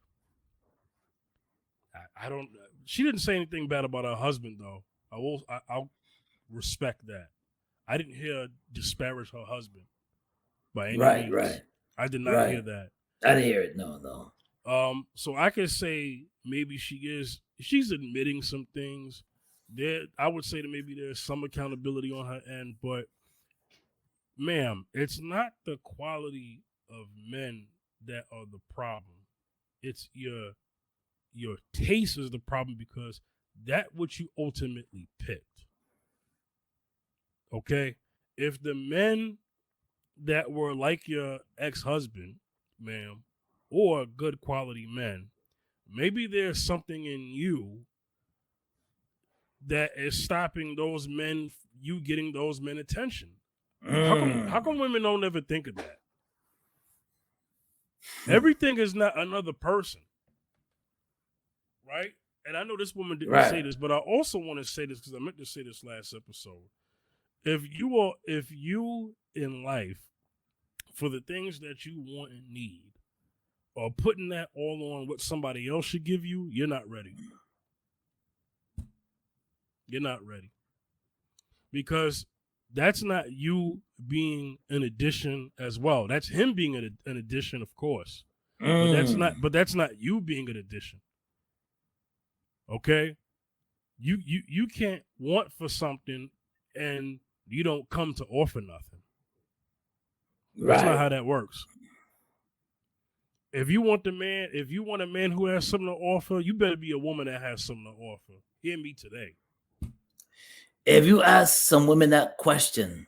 She didn't say anything bad about her husband, though. I'll respect that. I didn't hear her disparage her husband by any means. Right. I did not hear that. I didn't hear it. No. So I can say maybe she's admitting some things. I would say that maybe there's some accountability on her end, but ma'am, it's not the quality of men that are the problem. It's your taste is the problem, because that what you ultimately picked. Okay, if the men that were like your ex-husband, ma'am, or good quality men, maybe there's something in you that is stopping those men, you getting those men attention. How come women don't ever think of that? Everything is not another person, right? And I know this woman didn't say this, but I also want to say this because I meant to say this last episode. If you in life, for the things that you want and need, or putting that all on what somebody else should give you, you're not ready. You're not ready. Because that's not you being an addition as well. That's him being an addition, of course. But that's not you being an addition. Okay? You can't want for something and you don't come to offer nothing. That's not how that works. If you want a man who has something to offer, you better be a woman that has something to offer. Hear me today. If you ask some women that question,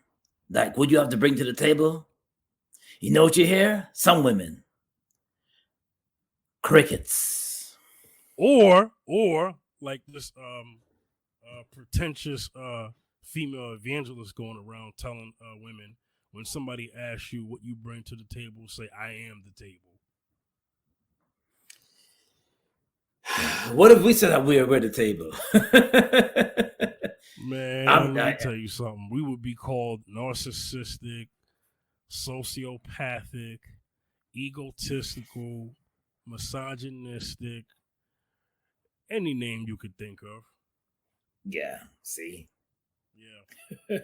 like, what do you have to bring to the table? You know what you hear? Some women. Crickets. Or like this pretentious female evangelist going around telling women, when somebody asks you what you bring to the table, say, I am the table. What if we said that we're the table? Man, let me tell you something. We would be called narcissistic, sociopathic, egotistical, misogynistic, any name you could think of. Yeah, see? Yeah.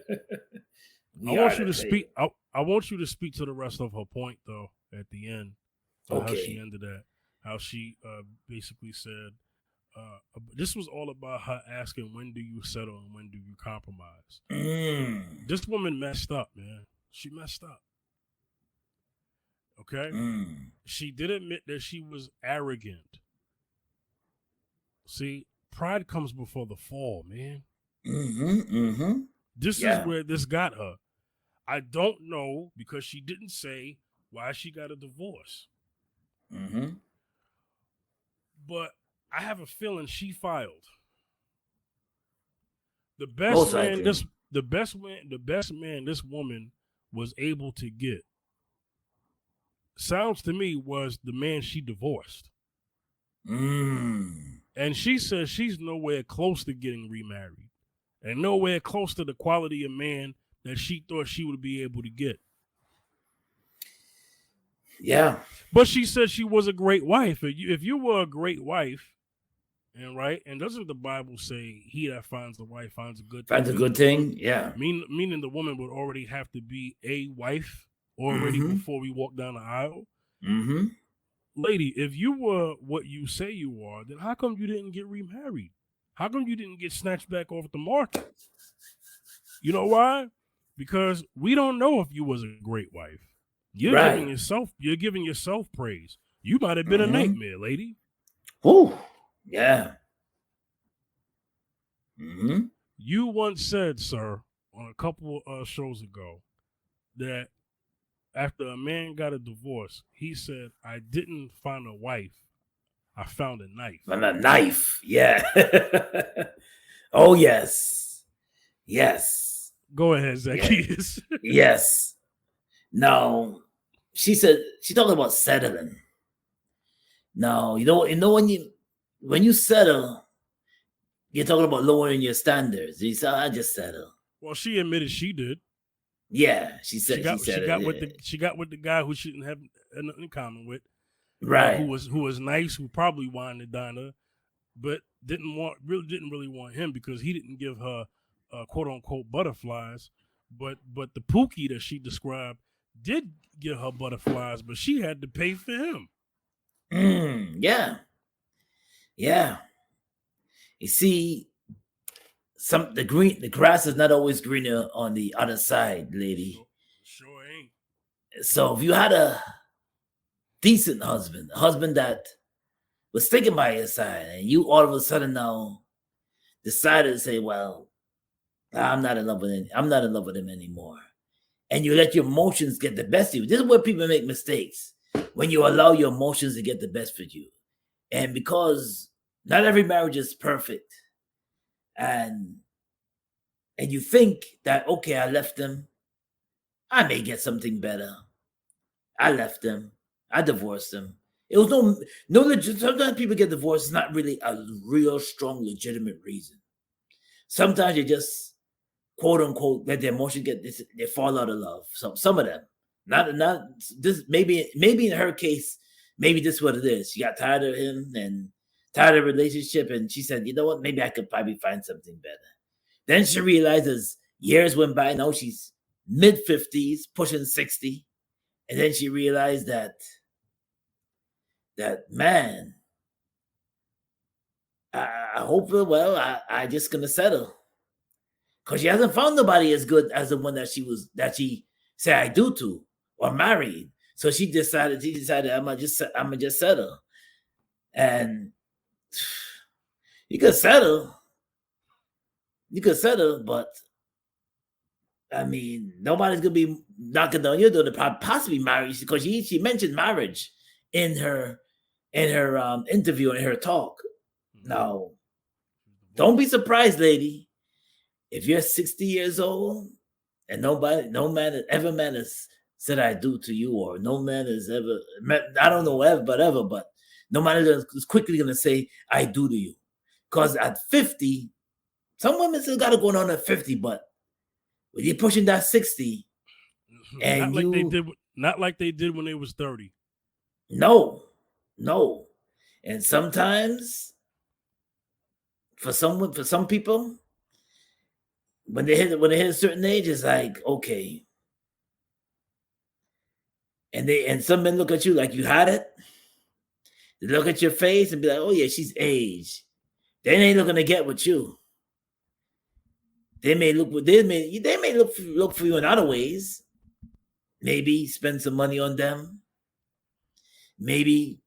I want you to speak. I want you to speak to the rest of her point, though, at the end. How she ended that. How she basically said, this was all about her asking, when do you settle and when do you compromise? This woman messed up, man. She messed up. Okay? She did admit that she was arrogant. See, pride comes before the fall, man. This is where this got her. I don't know, because she didn't say why she got a divorce. But I have a feeling she filed. The best man this woman was able to get, sounds to me, was the man she divorced. And she says she's nowhere close to getting remarried, and nowhere close to the quality of man that she thought she would be able to get. Yeah. But she said she was a great wife. If you were a great wife, and doesn't the Bible say he that finds a wife finds a good thing? Finds a good thing, yeah. Meaning the woman would already have to be a wife already before we walk down the aisle. Lady, if you were what you say you are, then how come you didn't get remarried? How come you didn't get snatched back off the market? You know why? Because we don't know if you was a great wife. You're giving yourself praise. You might have been a nightmare, lady. Oh, yeah. You once said, sir, on a couple of shows ago, that after a man got a divorce, he said, I didn't find a wife, I found a knife. Found a knife, yeah. Oh, yes. Yes. Go ahead, Zacchaeus. Yes. No, she talked about settling. No, you know when you settle, you're talking about lowering your standards. You said, I just settle. Well, she admitted she did. Yeah, she said she got with the guy who shouldn't have nothing in common with. Right. Who was nice, who probably wanted to dine her, but didn't really want him because he didn't give her quote unquote butterflies. But the Pookie that she described did give her butterflies, but she had to pay for him. Yeah. Yeah. You see, the grass is not always greener on the other side, lady. Sure ain't. So if you had a decent husband, a husband that was sticking by your side, and you all of a sudden now decided to say, well, I'm not in love with him. I'm not in love with him anymore. And you let your emotions get the best of you. This is where people make mistakes. When you allow your emotions to get the best of you. And because not every marriage is perfect. And you think that, okay, I left them. I may get something better. I left them. I divorced them. It was no legit. Sometimes people get divorced. It's not really a real strong, legitimate reason. Sometimes you just quote unquote let their emotions get this. They fall out of love. So some of them, not this. Maybe in her case, maybe this is what it is. She got tired of him and tired of the relationship, and she said, "You know what? Maybe I could probably find something better." Then she realizes years went by. Now she's mid-50s, pushing 60. And then she realized that man, I hope I just gonna settle. Because she hasn't found nobody as good as the one that she said I do to or married. So she decided I'm gonna just settle. And you could settle, but I mean, nobody's gonna be knocking on your door to possibly marry, because she mentioned marriage in her interview, in her talk. Now, don't be surprised, lady, if you're 60 years old and no man has said I do to you, or no man has ever I don't know ever, but no man is quickly gonna say I do to you. Because at 50, some women still got it going on at 50, but when you're pushing that 60, and not like they did when they was 30. No. And sometimes for some people, when they hit a certain age, it's like, okay. And some men look at you like you had it. They look at your face and be like, oh yeah, she's aged. They ain't looking to get with you. They may look for you in other ways. Maybe spend some money on them. Maybe,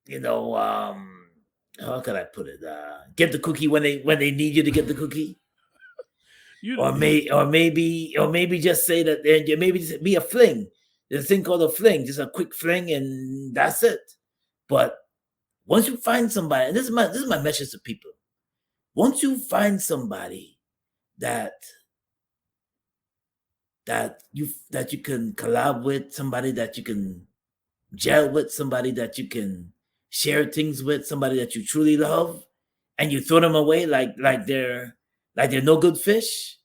how can I put it? Get the cookie when they need you to get the cookie. Or maybe just say that, and maybe just be a fling. There's a thing called a fling, just a quick fling, and that's it. But once you find somebody, and this is my message to people. Once you find somebody that you can collab with, somebody that you can gel with, somebody that you can share things with, somebody that you truly love, and you throw them away like they're no good fish.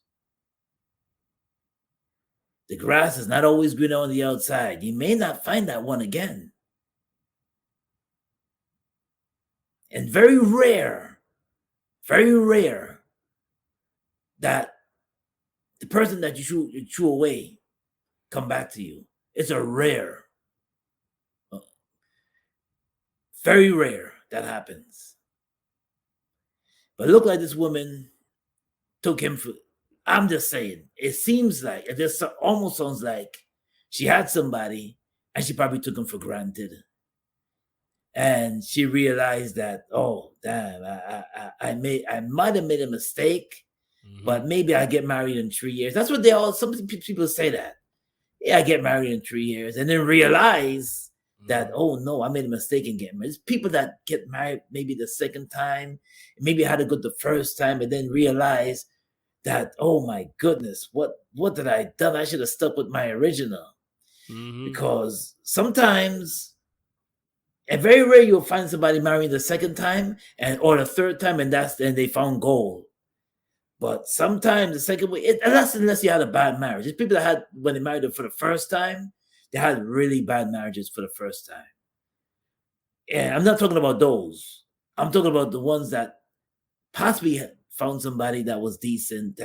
The grass is not always greener on the outside. You may not find that one again. And very rare that the person that you threw away come back to you. It's a rare. Very rare that happens. But look like this woman took him for, I'm just saying, it seems like, it just almost sounds like she had somebody and she probably took him for granted. And she realized that, oh, damn, I might have made a mistake, but maybe I get married in 3 years. That's what some people say that. Yeah, I get married in 3 years, and then realize that, oh no, I made a mistake in getting married. There's people that get married maybe the second time, maybe had a good the first time, and then realize that, oh my goodness, what did I done? I should have stuck with my original. Because sometimes, and very rare, you'll find somebody marrying the second time or the third time, and they found gold. But sometimes the second way, unless you had a bad marriage. There's people that had, when they married them for the first time, they had really bad marriages for the first time. And I'm not talking about those. I'm talking about the ones that possibly had found somebody that was decent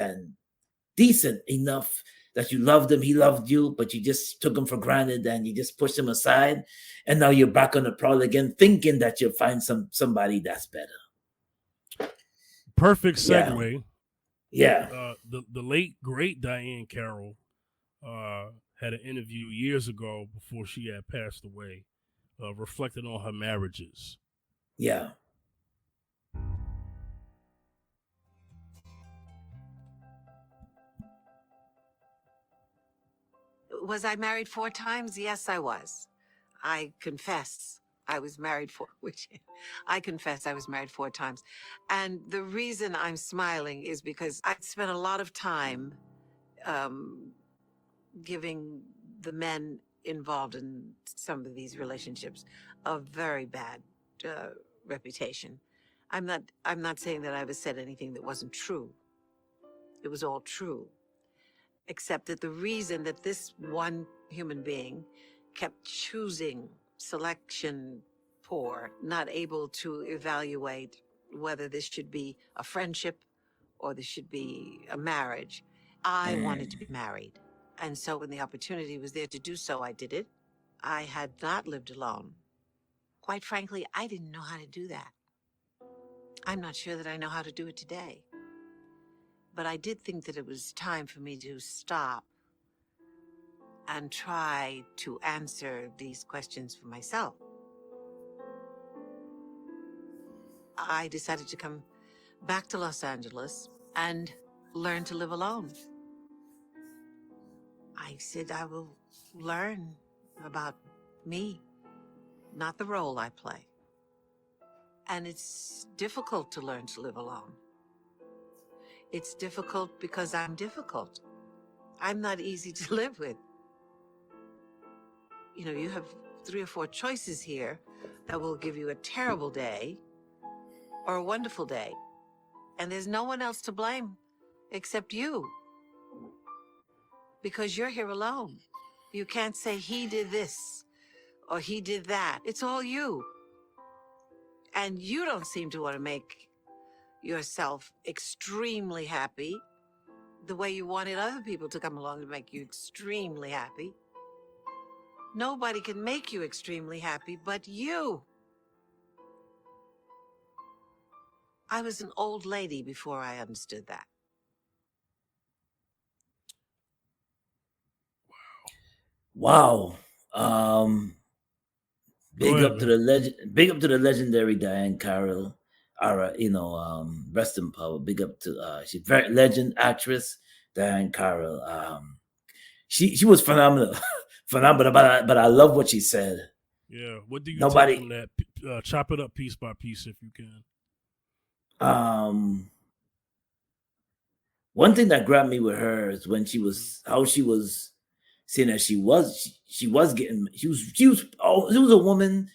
enough that you loved him, he loved you, but you just took him for granted and you just pushed him aside. And now you're back on the prowl again, thinking that you'll find somebody that's better. Perfect segue. Yeah. The late, great Diane Carroll had an interview years ago before she had passed away, reflecting on her marriages. Yeah. Was I married 4 times? Yes, I was. I confess I was married I confess I was married 4 times. And the reason I'm smiling is because I spent a lot of time um, giving the men involved in some of these relationships a very bad uh, reputation. I'm not saying that I ever said anything that wasn't true. It was all true, except that the reason that this one human being kept choosing selection poor, not able to evaluate whether this should be a friendship or this should be a marriage. I wanted to be married. And so when the opportunity was there to do so, I did it. I had not lived alone. Quite frankly, I didn't know how to do that. I'm not sure that I know how to do it today. But I did think that it was time for me to stop and try to answer these questions for myself. I decided to come back to Los Angeles and learn to live alone. I said I will learn about me, not the role I play. And it's difficult to learn to live alone. It's difficult because I'm difficult. I'm not easy to live with. You know, you have 3 or 4 choices here that will give you a terrible day or a wonderful day. And there's no one else to blame except you. Because you're here alone. You can't say he did this or he did that. It's all you. And you don't seem to want to make yourself extremely happy the way you wanted other people to come along to make you extremely happy. Nobody can make you extremely happy but you. I was an old lady before I understood that. Wow. Go Big ahead, up to man. the legend. Big up to the legendary Diane Carroll. Rest in power. Big up to she's very legend actress Diane Carroll. She was phenomenal, phenomenal. But I love what she said. Yeah. What do you take Nobody. from that? Chop it up piece by piece if you can. Um, One thing that grabbed me with her is when she was how she was saying that she was getting she was a woman,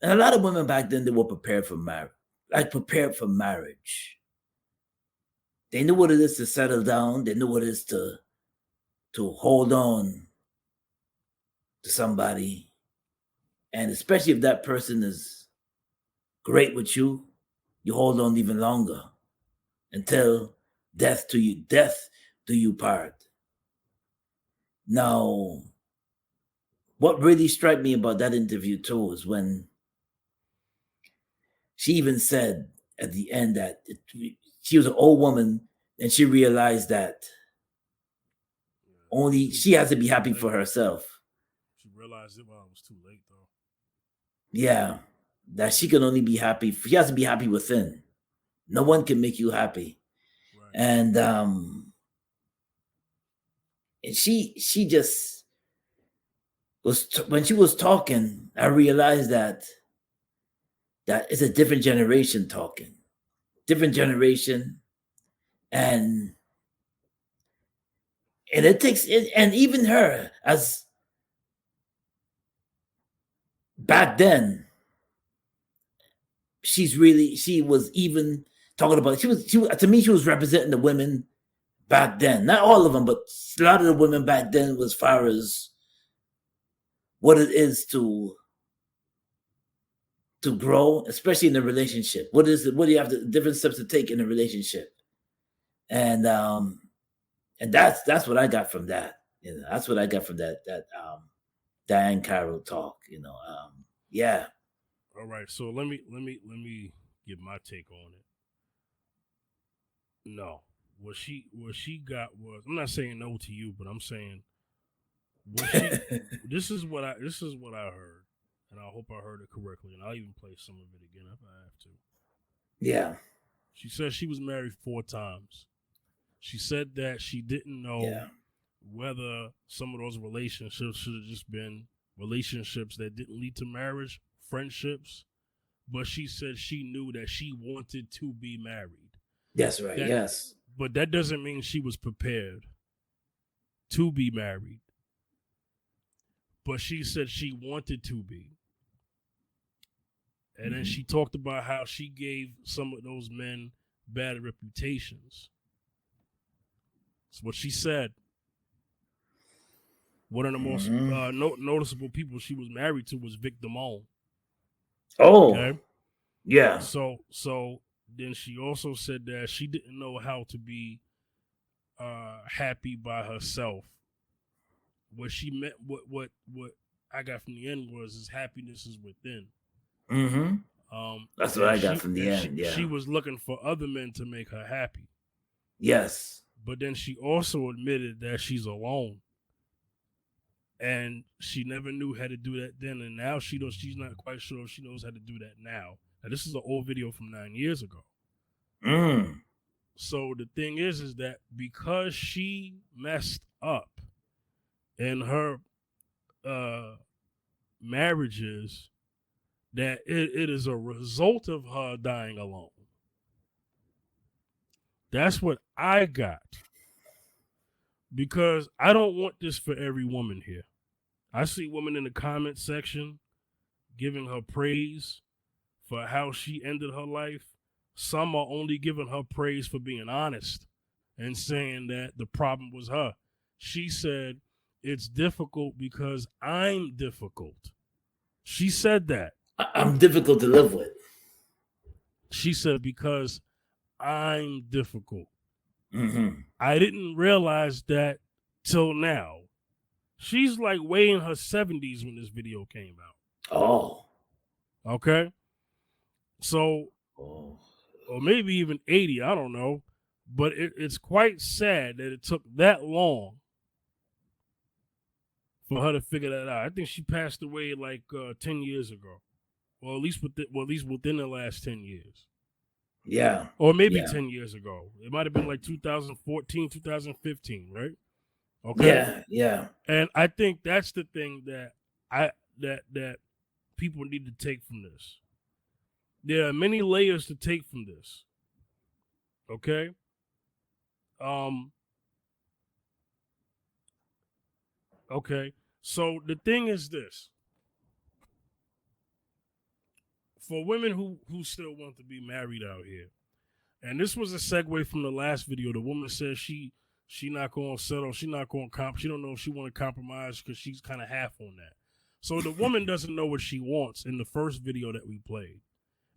and a lot of women back then they were prepared for marriage, like prepared for marriage. They knew what it is to settle down. They knew what it is to hold on to somebody, and especially if that person is great with you, you hold on even longer until death do you part. Now, what really struck me about that interview too is when she even said at the end that she was an old woman and she realized that only she has to be happy for herself. She realized it while it was too late, though. Yeah, that she can only be happy. She has to be happy within. No one can make you happy. Right. And she just was when she was talking. I realized that it's a different generation talking, different generation, and it takes it, and even her as back then she was even talking about she was to me she was representing the women back then, not all of them, but a lot of the women back then as far as what it is to grow, especially in a relationship. What do you have to different steps to take in a relationship? And that's what I got from that. You know, that's what I got from that Diane Carroll talk. Yeah. All right. So let me give my take on it. No, what she got was, I'm not saying no to you, but I'm saying what she. This is what I heard, and I hope I heard it correctly, and I'll even play some of it again if I have to. Yeah. She said she was married 4 times. She said that she didn't know Yeah. whether some of those relationships should have just been relationships that didn't lead to marriage, friendships. But she said she knew that she wanted to be married. That's right. Yes. But that doesn't mean she was prepared to be married. But she said she wanted to be. And then she talked about how she gave some of those men bad reputations. That's what she said. One of the most noticeable people she was married to was Vic Damone. Oh, okay? Yeah. So then she also said that she didn't know how to be happy by herself. What she meant, what I got from the end was happiness is within. That's what I got from the end. She was looking for other men to make her happy. Yes. But then she also admitted that she's alone. And she never knew how to do that then, and now she's not quite sure if she knows how to do that now. Now this is an old video from 9 years ago. So the thing is that because she messed up in her marriages, that it is a result of her dying alone. That's what I got. Because I don't want this for every woman here. I see women in the comment section giving her praise for how she ended her life. Some are only giving her praise for being honest and saying that the problem was her. She said, it's difficult because I'm difficult. She said that. I'm difficult to live with. She said, because I'm difficult. Mm-hmm. I didn't realize that till now. She's like way in her 70s when this video came out. Oh. Okay. So, or maybe even 80, I don't know. But it's quite sad that it took that long for her to figure that out. I think she passed away like 10 years ago. Or at least within the last 10 years. Yeah. Or maybe 10 years ago. It might have been like 2014, 2015, right? Okay. Yeah. And I think that's the thing that people need to take from this. There are many layers to take from this. Okay? Okay. So the thing is this. For women who still want to be married out here, and this was a segue from the last video. The woman says she not going to settle. She not going to she don't know if she want to compromise because she's kind of half on that. So the woman doesn't know what she wants in the first video that we played.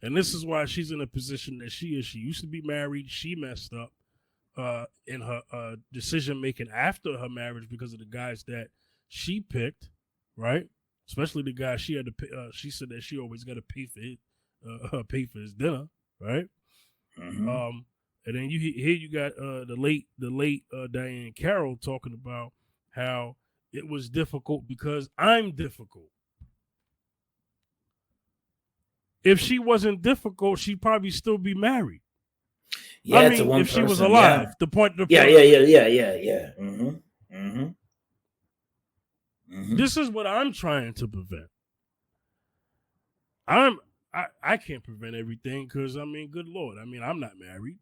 And this is why she's in a position that she is. She used to be married. She messed up in her decision making after her marriage because of the guys that she picked, right? Especially the guy she had to pay, she said that she always got to pay for his dinner, right? Mm-hmm. And then you got the late Diane Carroll talking about how it was difficult because I'm difficult. If she wasn't difficult, she'd probably still be married. Yeah, I mean, if she was alive, yeah. the point. Yeah. Mm-hmm. Mm-hmm. Mm-hmm. This is what I'm trying to prevent. I can't prevent everything because, I mean, good Lord. I mean, I'm not married,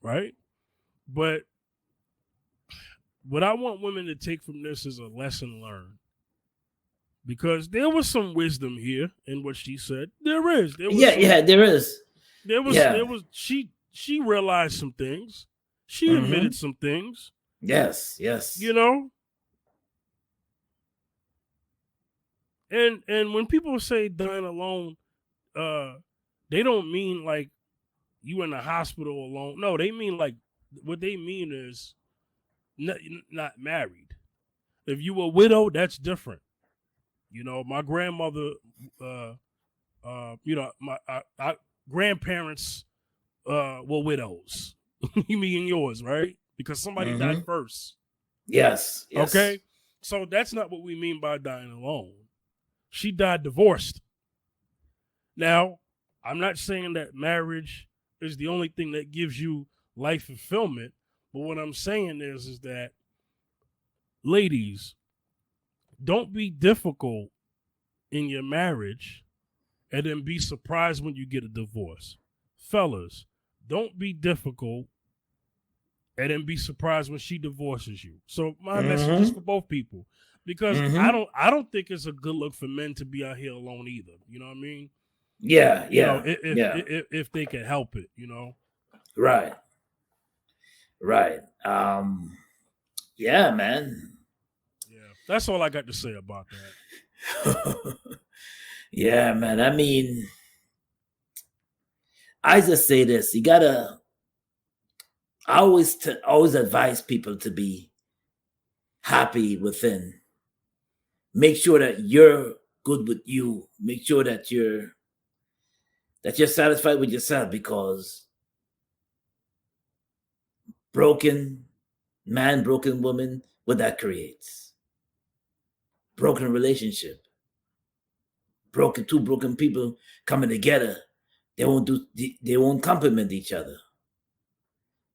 right? But what I want women to take from this is a lesson learned. Because there was some wisdom here in what she said. There is. There is. There was she realized some things. She admitted some things. Yes. You know? And when people say dying alone, they don't mean like you in the hospital alone. No, they mean like what they mean is not married. If you were a widow, that's different. You know, my grandmother, my grandparents were widows. Me and yours, right? Because somebody died first. Yes. Okay? So that's not what we mean by dying alone. She died divorced. Now, I'm not saying that marriage is the only thing that gives you life fulfillment, but what I'm saying is that ladies, don't be difficult in your marriage and then be surprised when you get a divorce. Fellas, don't be difficult and then be surprised when she divorces you. So my message is for both people. Because I don't think it's a good look for men to be out here alone either. You know what I mean? Yeah, You know, yeah. if they can help it, you know. Right. Yeah, man. Yeah. That's all I got to say about that. Yeah, man. I mean, I just say this. You gotta always advise people to be happy within. Make sure that you're good with you. Make sure that you're satisfied with yourself, because broken man, broken woman, what that creates. Broken relationship. Two broken people coming together. They won't compliment each other.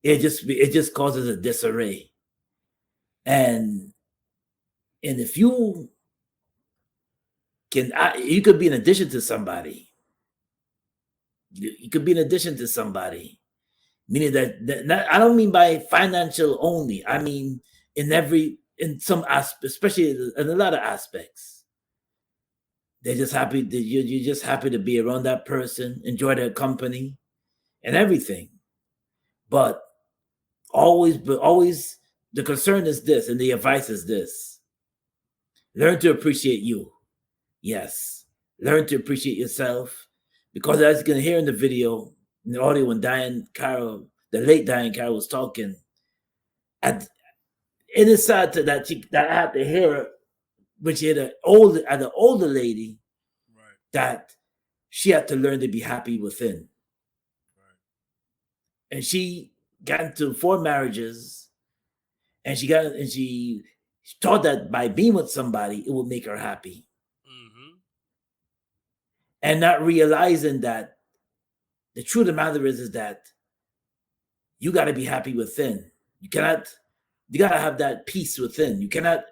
It just causes a disarray. And if you you could be an addition to somebody. You could be an addition to somebody. Meaning that I don't mean by financial only. I mean in some aspect, especially in a lot of aspects. They're just happy that you're just happy to be around that person, enjoy their company, and everything. But always, the concern is this, and the advice is this: learn to appreciate you. Yes, learn to appreciate yourself, because as you can hear in the video, in the audio, when the late Diane Carroll was talking, it is sad that I had to hear, when she had an older lady, Right. that she had to learn to be happy within. Right. And she got into 4 marriages, and she thought that by being with somebody, it would make her happy. Mm-hmm. And not realizing that the truth of the matter is that you got to be happy within. You got to have that peace within. You cannot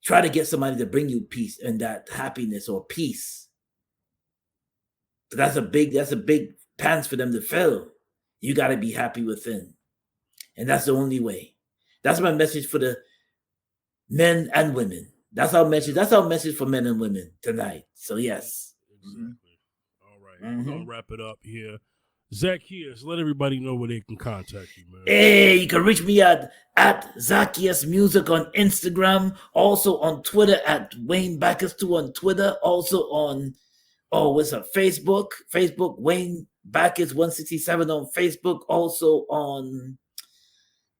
try to get somebody to bring you peace and that happiness or peace. That's a big pants for them to fill. You got to be happy within. And that's the only way. That's my message for the men and women. That's our message for men and women tonight. So yes. Exactly. All right. We're gonna wrap it up here. Zacchaeus, let everybody know where they can contact you, man. Hey, you can reach me at Zacchaeus Music on Instagram, also on Twitter at Wayne Backus 2 on Twitter, also on Facebook Wayne Backus 167 on Facebook, also on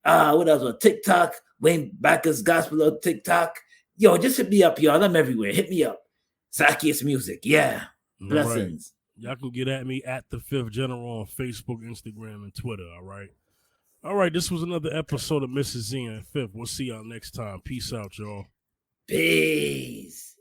what else on TikTok, Wayne Backus Gospel on TikTok. Yo, just hit me up, y'all. I'm everywhere. Hit me up. Zacchaeus Music. Yeah. Blessings. Right. Y'all can get at me at the Fifth General on Facebook, Instagram, and Twitter. All right. This was another episode of Mrs. Z and Fifth. We'll see y'all next time. Peace out, y'all. Peace.